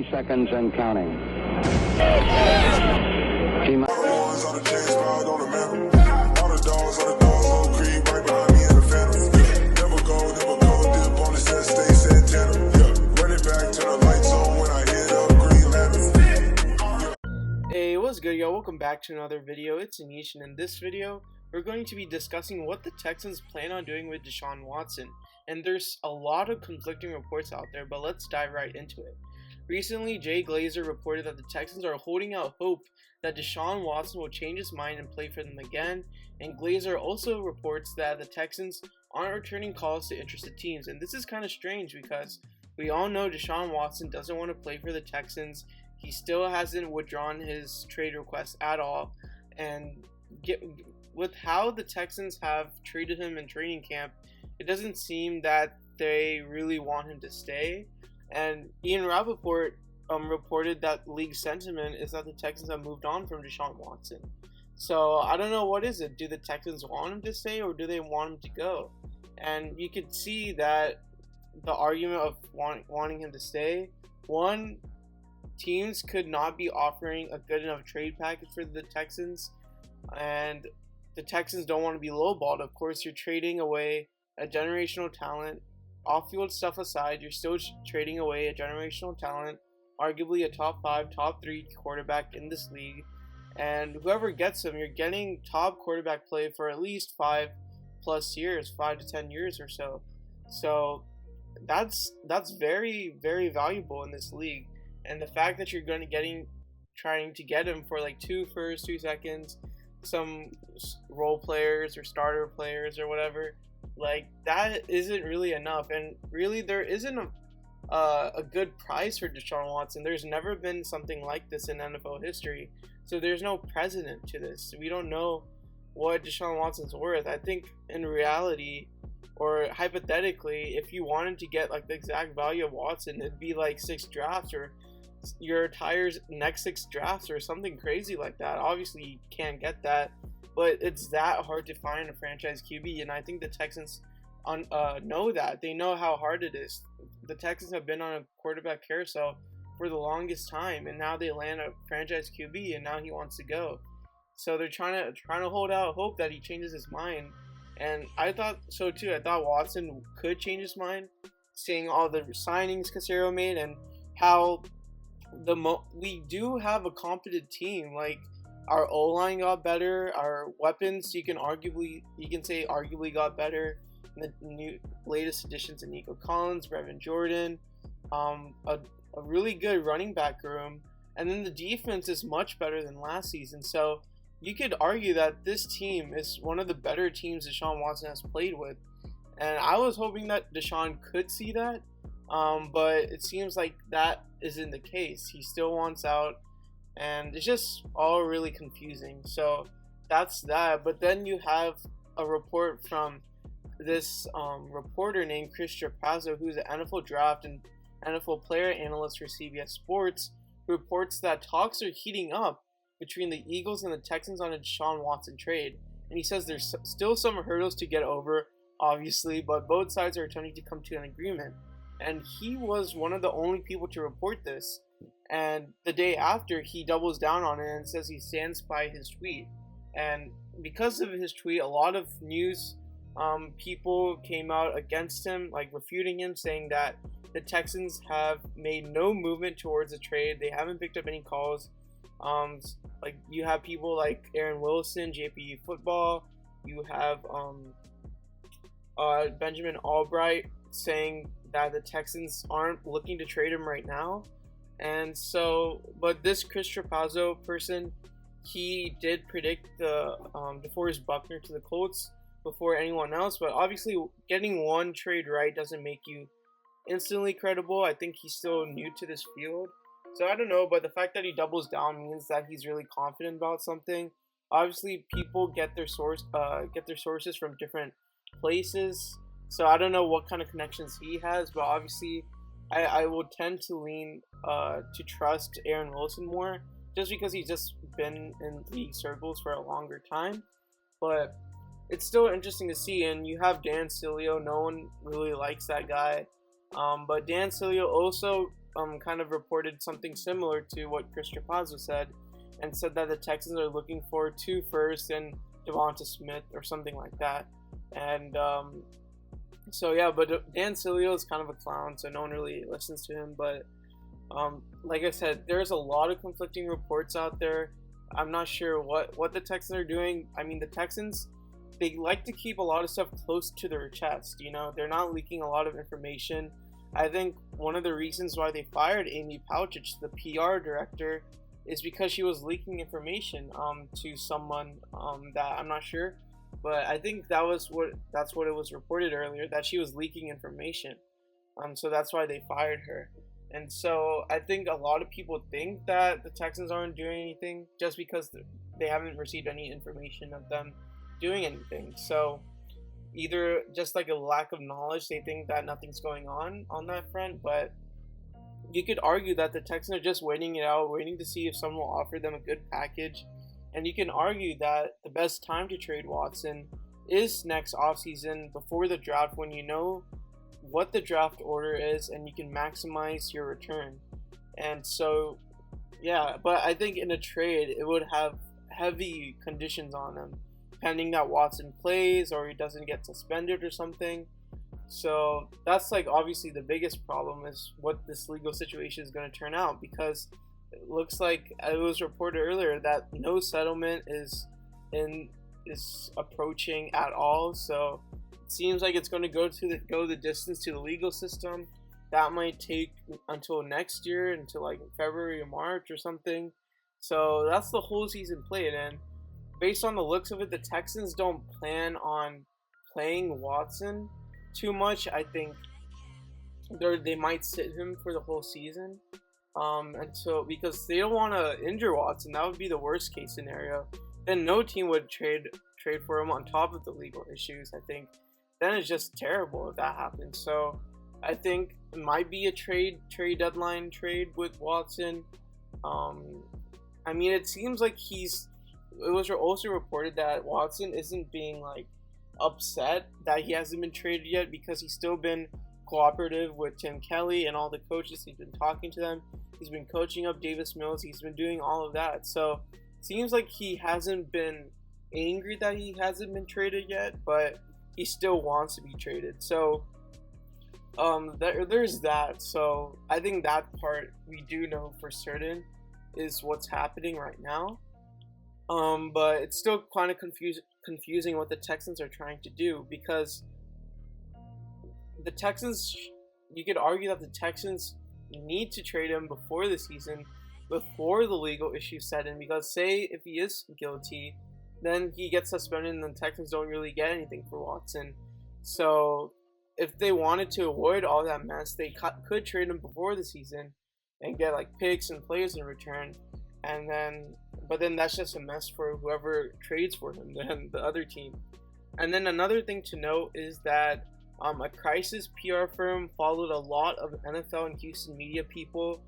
30 seconds and counting. Hey, what's good, y'all? Welcome back to another video. It's Anish, and in this video, we're going to be discussing what the Texans plan on doing with Deshaun Watson. And there's a lot of conflicting reports out there, but let's dive right into it. Recently, Jay Glazer reported that the Texans are holding out hope that Deshaun Watson will change his mind and play for them again. And Glazer also reports that the Texans aren't returning calls to interested teams. And this is kind of strange because we all know Deshaun Watson doesn't want to play for the Texans. He still hasn't withdrawn his trade request at all, and with how the Texans have treated him in training camp, it doesn't seem that they really want him to stay. And Ian Rappaport reported that league sentiment is that the Texans have moved on from Deshaun Watson. So I don't know, what is it? Do the Texans want him to stay, or do they want him to go? And you could see that the argument of wanting him to stay, one, teams could not be offering a good enough trade package for the Texans, and the Texans don't want to be lowballed. Of course, you're trading away a generational talent. Off-field stuff aside, you're still trading away a generational talent, arguably a top 5, top 3 quarterback in this league. And whoever gets him, you're getting top quarterback play for at least 5+ years, 5 to 10 years or so. So that's very, very valuable in this league. And the fact that you're trying to get him for like 2 firsts, 2 seconds, some role players or starter players or whatever, like that isn't really enough. And really, there isn't a good price for Deshaun Watson. There's never been something like this in NFL history. So there's no precedent to this. We don't know what Deshaun Watson's worth. I think in reality, or hypothetically, if you wanted to get like the exact value of Watson, it'd be like 6 drafts, or your tires next 6 drafts, or something crazy like that. Obviously, you can't get that, but it's that hard to find a franchise QB, and I think the Texans know that. They know how hard it is. The Texans have been on a quarterback carousel for the longest time, and now they land a franchise QB, and now he wants to go. So they're trying to hold out hope that he changes his mind, and I thought so too. I thought Watson could change his mind, seeing all the signings Casero made and how we do have a competent team. Like, our O-line got better, our weapons you can say arguably got better. The latest additions to Nico Collins, Brevin Jordan, a really good running back room, and then the defense is much better than last season. So you could argue that this team is one of the better teams Deshaun Watson has played with, and I was hoping that Deshaun could see that. But it seems like that isn't the case. He still wants out, and it's just all really confusing. So that's that. But then you have a report from this reporter named Chris Trapazzo, who's an NFL draft and NFL player analyst for CBS Sports, who reports that talks are heating up between the Eagles and the Texans on a Deshaun Watson trade. And he says there's still some hurdles to get over, obviously, but both sides are attempting to come to an agreement. And he was one of the only people to report this. And the day after, he doubles down on it and says he stands by his tweet. And because of his tweet, a lot of news people came out against him, like refuting him, saying that the Texans have made no movement towards a trade. They haven't picked up any calls. Like, you have people like Aaron Wilson, JP Football. You have Benjamin Albright saying that the Texans aren't looking to trade him right now. And so, but this Chris Trapazzo person, he did predict the DeForest Buckner to the Colts before anyone else. But obviously, getting one trade right doesn't make you instantly credible. I think he's still new to this field, so I don't know. But the fact that he doubles down means that he's really confident about something. Obviously, people get their sources from different places. So I don't know what kind of connections he has, but obviously I will tend to lean to trust Aaron Wilson more, just because he's just been in league circles for a longer time. But it's still interesting to see. And you have Dan Sileo. No one really likes that guy. But Dan Sileo also kind of reported something similar to what Chris Trapazzo said, and said that the Texans are looking for 2 firsts and Devonta Smith or something like that. And so yeah, but Dan Sileo is kind of a clown, so no one really listens to him. But like I said, there's a lot of conflicting reports out there. I'm not sure what the Texans are doing. I mean, the Texans, they like to keep a lot of stuff close to their chest. You know, they're not leaking a lot of information. I think one of the reasons why they fired Amy Pouchich, the PR director, is because she was leaking information to someone that I'm not sure, but I think that's what it was reported earlier, that she was leaking information. So that's why they fired her. And so I think a lot of people think that the Texans aren't doing anything just because they haven't received any information of them doing anything. So either just like a lack of knowledge, they think that nothing's going on that front, but you could argue that the Texans are just waiting it out, waiting to see if someone will offer them a good package. And you can argue that the best time to trade Watson is next offseason before the draft, when you know what the draft order is and you can maximize your return. And so, yeah, but I think in a trade, it would have heavy conditions on them, pending that Watson plays or he doesn't get suspended or something. So that's like obviously the biggest problem, is what this legal situation is going to turn out, because it looks like it was reported earlier that no settlement is approaching at all. So it seems like it's going to go the distance to the legal system. That might take until next year, until like February or March or something. So that's the whole season played, and based on the looks of it, the Texans don't plan on playing Watson too much. I think they might sit him for the whole season, because they don't want to injure Watson. That would be the worst case scenario. Then no team would trade for him on top of the legal issues. I think then it's just terrible if that happens. So I think it might be a trade deadline trade with Watson. I mean, it seems like it was also reported that Watson isn't being like upset that he hasn't been traded yet, because he's still been cooperative with Tim Kelly and all the coaches. He's been talking to them. He's been coaching up Davis Mills. He's been doing all of that. So it seems like he hasn't been angry that he hasn't been traded yet, but he still wants to be traded. So there's that. So I think that part we do know for certain is what's happening right now. But it's still kind of confusing what the Texans are trying to do, because the Texans, you could argue that the Texans need to trade him before the season, before the legal issues set in, because say if he is guilty, then he gets suspended and the Texans don't really get anything for Watson. So if they wanted to avoid all that mess, they could trade him before the season and get like picks and players in return, but then that's just a mess for whoever trades for him, then the other team. And then another thing to note is that a crisis PR firm followed a lot of NFL and Houston media people,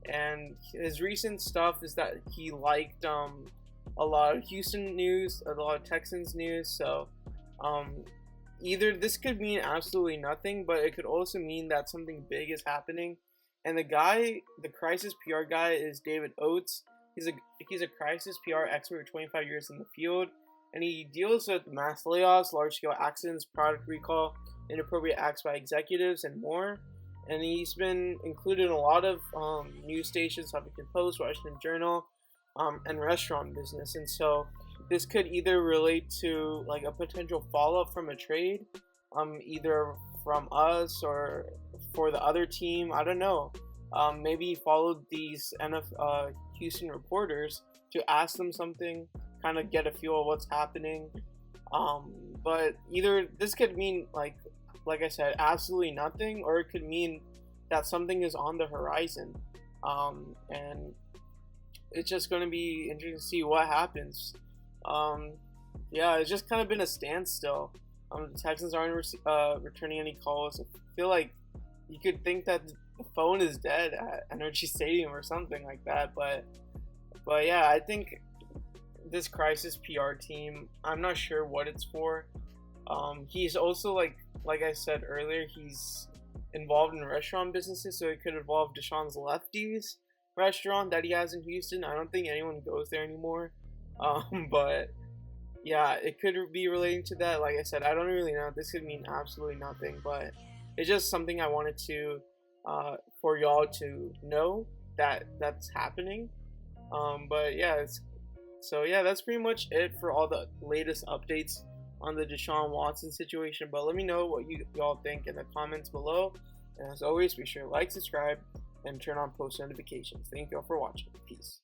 and his recent stuff is that he liked a lot of Houston news, a lot of Texans news. So either this could mean absolutely nothing, but it could also mean that something big is happening. And the crisis PR guy is David Oates. He's a crisis PR expert with 25 years in the field, and he deals with mass layoffs, large-scale accidents, product recall, inappropriate acts by executives, and more. And he's been included in a lot of news stations, Huffington Post, Washington Journal, and restaurant business. And so this could either relate to like a potential follow-up from a trade, either from us or for the other team. I don't know. Maybe he followed these Houston reporters to ask them something, kind of get a feel of what's happening. But either this could mean like I said, absolutely nothing, or it could mean that something is on the horizon. And it's just going to be interesting to see what happens. Yeah, it's just kind of been a standstill. The Texans aren't returning any calls. I feel like you could think that the phone is dead at Energy Stadium or something like that. But yeah, I think this crisis PR team, I'm not sure what it's for. He's also like I said earlier, he's involved in restaurant businesses, so it could involve Deshaun's Lefties restaurant that he has in Houston. I don't think anyone goes there anymore, but yeah, it could be relating to that. Like I said, I don't really know. This could mean absolutely nothing, but it's just something I wanted to for y'all to know that that's happening. But yeah, so yeah, that's pretty much it for all the latest updates on the Deshaun Watson situation. But let me know what y'all think in the comments below. And as always, be sure to like, subscribe, and turn on post notifications. Thank y'all for watching. Peace.